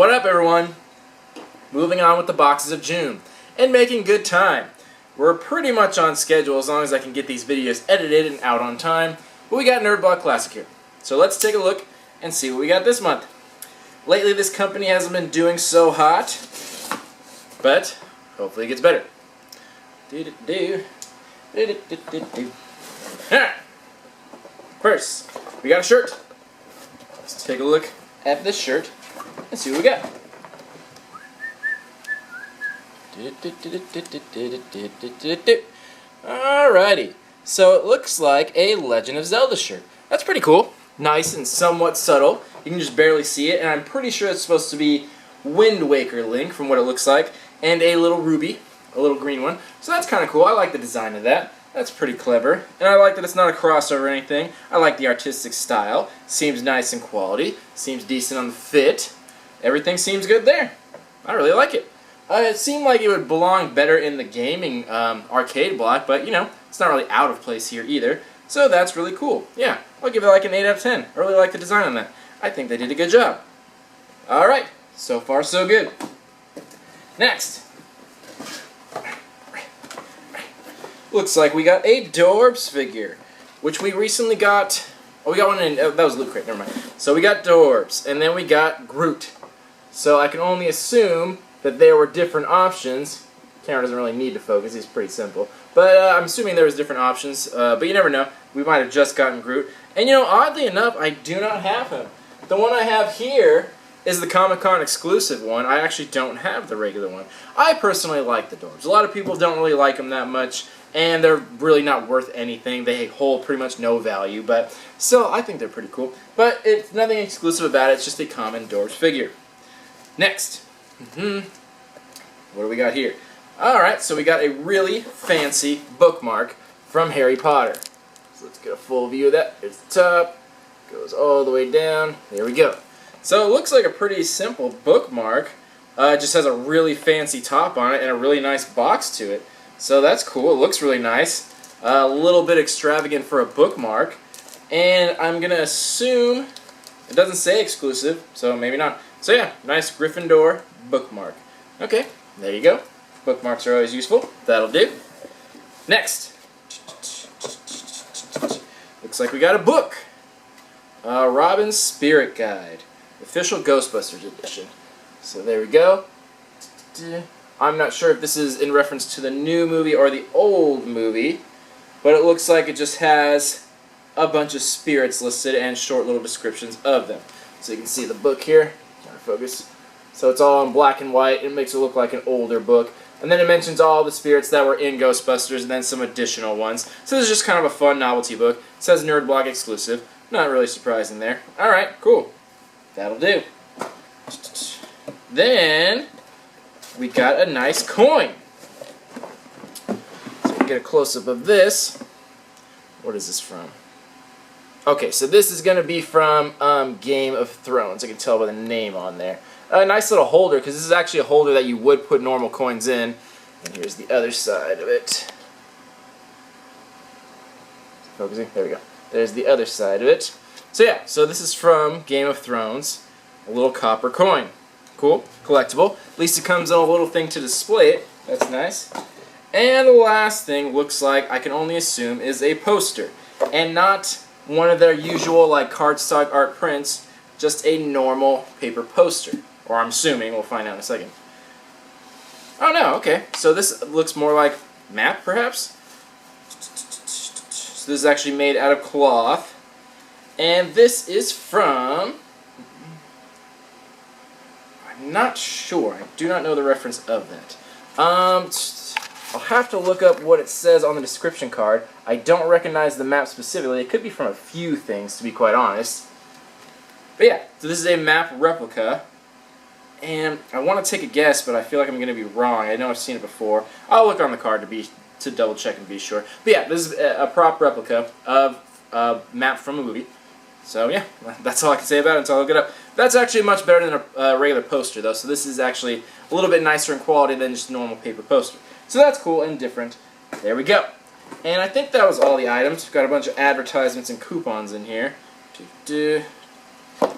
What up, everyone? Moving on with the boxes of June and making good time. We're pretty much on schedule as long as I can get these videos edited and out on time. But we got Nerd Block Classic here. So let's take a look and see what we got this month. Lately this company hasn't been doing so hot, but hopefully it gets better. First, we got a shirt. Let's take a look at this shirt and see what we got. Alrighty, so it looks like a Legend of Zelda shirt. That's pretty cool. Nice and somewhat subtle. You can just barely see it, and I'm pretty sure it's supposed to be Wind Waker Link from what it looks like, and a little ruby, a little green one. So that's kind of cool. I like the design of that. That's pretty clever. And I like that it's not a crossover or anything. I like the artistic style. Seems nice in quality. Seems decent on the fit. Everything seems good there. I really like it. It seemed like it would belong better in the gaming arcade block, but you know, it's not really out of place here either. So that's really cool. Yeah, I'll give it like an 8 out of 10. I really like the design on that. I think they did a good job. Alright, so far so good. Next. Looks like we got a Dorbs figure, which we recently got. Oh, we got one in. That was Loot Crate, never mind. So we got Dorbs, and then we got Groot. So I can only assume that there were different options. Camera doesn't really need to focus, he's pretty simple. But I'm assuming there was different options, but you never know. We might have just gotten Groot. And you know, oddly enough, I do not have him. The one I have here is the Comic-Con exclusive one. I actually don't have the regular one. I personally like the Dorbs. A lot of people don't really like them that much, and they're really not worth anything. They hold pretty much no value, but still, I think they're pretty cool. But it's nothing exclusive about it, it's just a common Dorbs figure. Next. What do we got here? Alright, so we got a really fancy bookmark from Harry Potter. So let's get a full view of that. Here's the top. Goes all the way down. There we go. So it looks like a pretty simple bookmark. It just has a really fancy top on it and a really nice box to it. So that's cool. It looks really nice. A little bit extravagant for a bookmark. And I'm going to assume it doesn't say exclusive, so maybe not. So yeah, nice Gryffindor bookmark. Okay, there you go. Bookmarks are always useful. That'll do. Next. Looks like we got a book. Robin's Spirit Guide. Official Ghostbusters edition. So there we go. I'm not sure if this is in reference to the new movie or the old movie, but it looks like it just has a bunch of spirits listed and short little descriptions of them. So you can see the book here. Trying to focus. So it's all in black and white. It makes it look like an older book. And then it mentions all the spirits that were in Ghostbusters and then some additional ones. So this is just kind of a fun novelty book. It says Nerd Block exclusive. Not really surprising there. Alright, cool. That'll do. Then we got a nice coin. So we can get a close-up of this. What is this from? Okay, so this is going to be from Game of Thrones. I can tell by the name on there. A nice little holder, because this is actually a holder that you would put normal coins in. And here's the other side of it. Focusing? There we go. There's the other side of it. So yeah, so this is from Game of Thrones. A little copper coin. Cool. Collectible. At least it comes in a little thing to display it. That's nice. And the last thing looks like, I can only assume, is a poster. And not one of their usual like cardstock art prints, just a normal paper poster. Or I'm assuming, we'll find out in a second. Oh no, okay. So this looks more like map, perhaps? So this is actually made out of cloth. And this is from... I'm not sure. I do not know the reference of that. I'll have to look up what it says on the description card. I don't recognize the map specifically. It could be from a few things, to be quite honest. But yeah, so this is a map replica. And I want to take a guess, but I feel like I'm going to be wrong. I know I've seen it before. I'll look on the card to double check and be sure. But yeah, this is a prop replica of a map from a movie. So yeah, that's all I can say about it until I look it up. That's actually much better than a regular poster though, so this is actually a little bit nicer in quality than just a normal paper poster. So that's cool and different. There we go. And I think that was all the items. We've got a bunch of advertisements and coupons in here.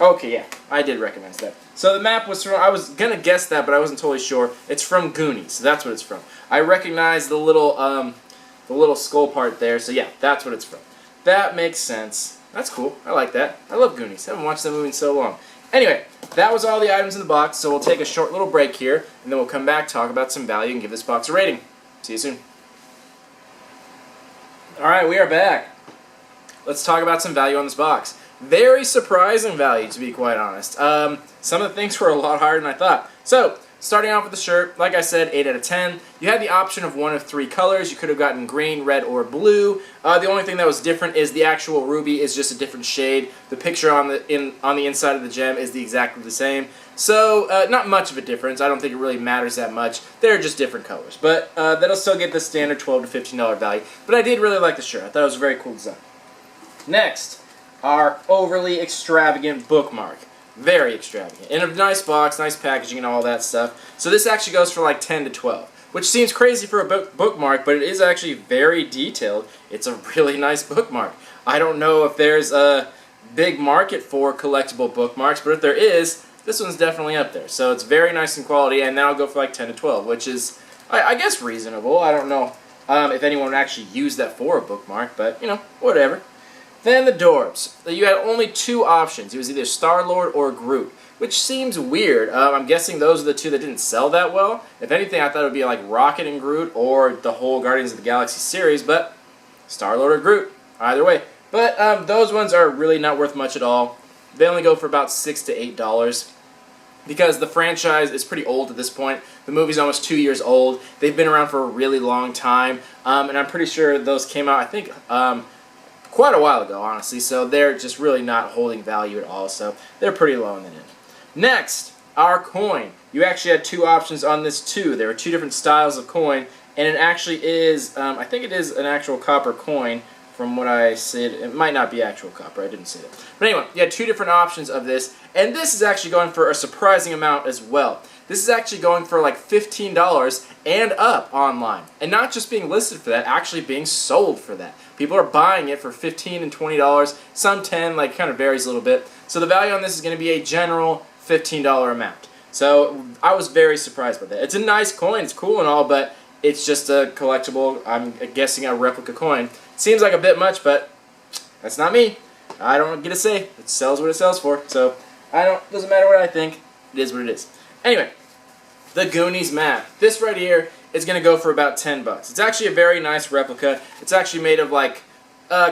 Okay, yeah, I did recognize that. So the map was from, I was gonna guess that, but I wasn't totally sure. It's from Goonies, so that's what it's from. I recognize the little skull part there, so yeah, that's what it's from. That makes sense. That's cool. I like that. I love Goonies. I haven't watched that movie in so long. Anyway, that was all the items in the box, so we'll take a short little break here, and then we'll come back, talk about some value, and give this box a rating. See you soon. Alright, we are back. Let's talk about some value on this box. Very surprising value, to be quite honest. Some of the things were a lot harder than I thought. So, starting off with the shirt, like I said, 8 out of 10. You had the option of one of 3 colors. You could have gotten green, red, or blue. The only thing that was different is the actual ruby is just a different shade. The picture on the inside of the gem is exactly the same. So, not much of a difference. I don't think it really matters that much. They're just different colors. But that'll still get the standard $12 to $15 value. But I did really like the shirt. I thought it was a very cool design. Next, our overly extravagant bookmark. Very extravagant. In a nice box, nice packaging and all that stuff. So this actually goes for like 10 to 12, which seems crazy for a bookmark, but it is actually very detailed. It's a really nice bookmark. I don't know if there's a big market for collectible bookmarks, but if there is, this one's definitely up there. So it's very nice in quality, and that'll go for like 10 to 12, which is, I guess, reasonable. I don't know if anyone would actually use that for a bookmark, but, you know, whatever. Then the Dorbs. You had only 2 options. It was either Star-Lord or Groot, which seems weird. I'm guessing those are the 2 that didn't sell that well. If anything, I thought it would be like Rocket and Groot or the whole Guardians of the Galaxy series, but Star-Lord or Groot, either way. But those ones are really not worth much at all. They only go for about $6 to $8 because the franchise is pretty old at this point. The movie's almost 2 years old. They've been around for a really long time, and I'm pretty sure those came out, I think, quite a while ago, honestly, so they're just really not holding value at all, so they're pretty low in the end. Next, our coin. You actually had 2 options on this too. There were 2 different styles of coin, and it actually is, I think it is an actual copper coin from what I said. It might not be actual copper, I didn't say that. But anyway, you had 2 different options of this, and this is actually going for a surprising amount as well. This is actually going for like $15 and up online. And not just being listed for that, actually being sold for that. People are buying it for $15 and $20, some 10, like kind of varies a little bit. So the value on this is going to be a general $15 amount. So I was very surprised by that. It's a nice coin, it's cool and all, but it's just a collectible, I'm guessing a replica coin. Seems like a bit much, but that's not me. I don't get a say. It sells what it sells for. So doesn't matter what I think, it is what it is. Anyway, the Goonies map. This right here is going to go for about $10. It's actually a very nice replica. It's actually made of like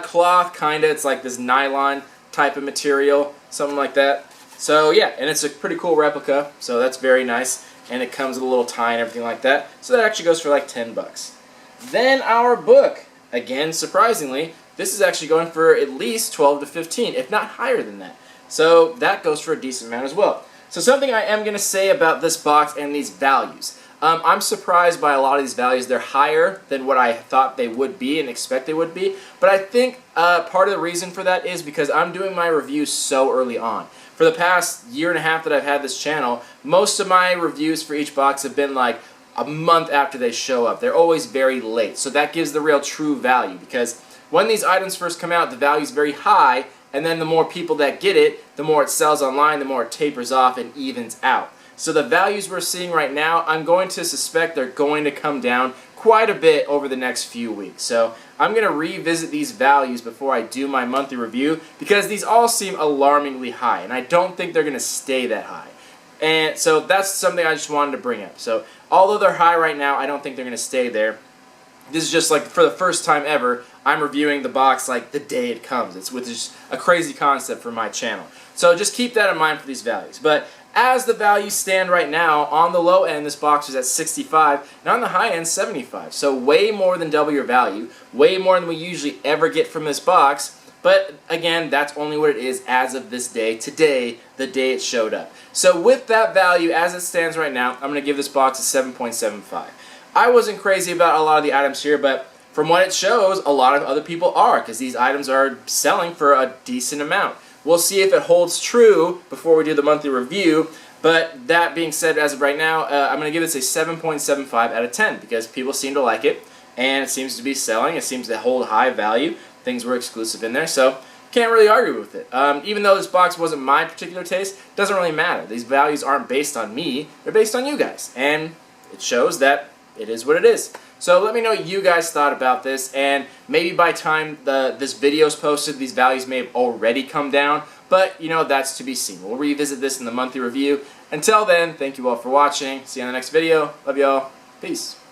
cloth, kinda. It's like this nylon type of material, something like that. So yeah, and it's a pretty cool replica, so that's very nice. And it comes with a little tie and everything like that. So that actually goes for like $10. Then our book. Again, surprisingly, this is actually going for at least 12 to 15, if not higher than that. So that goes for a decent amount as well. So something I am going to say about this box and these values. I'm surprised by a lot of these values. They're higher than what I thought they would be and expect they would be. But I think part of the reason for that is because I'm doing my reviews so early on. For the past year and a half that I've had this channel, most of my reviews for each box have been like a month after they show up. They're always very late. So that gives the real true value because when these items first come out, the value is very high. And then the more people that get it, the more it sells online, the more it tapers off and evens out. So the values we're seeing right now, I'm going to suspect they're going to come down quite a bit over the next few weeks. So I'm going to revisit these values before I do my monthly review because these all seem alarmingly high, and I don't think they're going to stay that high. And so that's something I just wanted to bring up. So although they're high right now, I don't think they're going to stay there. This is just like for the first time ever, I'm reviewing the box like the day it comes. It's which is a crazy concept for my channel. So just keep that in mind for these values. But as the values stand right now, on the low end this box is at 65, and on the high end 75. So way more than double your value, way more than we usually ever get from this box. But again, that's only what it is as of this day, today, the day it showed up. So with that value as it stands right now, I'm going to give this box a 7.75. I wasn't crazy about a lot of the items here, but from what it shows, a lot of other people are, because these items are selling for a decent amount. We'll see if it holds true before we do the monthly review, but that being said, as of right now, I'm going to give this a 7.75 out of 10, because people seem to like it, and it seems to be selling, it seems to hold high value, things were exclusive in there, so can't really argue with it. Even though this box wasn't my particular taste, doesn't really matter. These values aren't based on me, they're based on you guys. And it shows that it is what it is. So let me know what you guys thought about this, and maybe by the time this video is posted, these values may have already come down, but you know, that's to be seen. We'll revisit this in the monthly review. Until then, thank you all for watching. See you on the next video. Love y'all. Peace.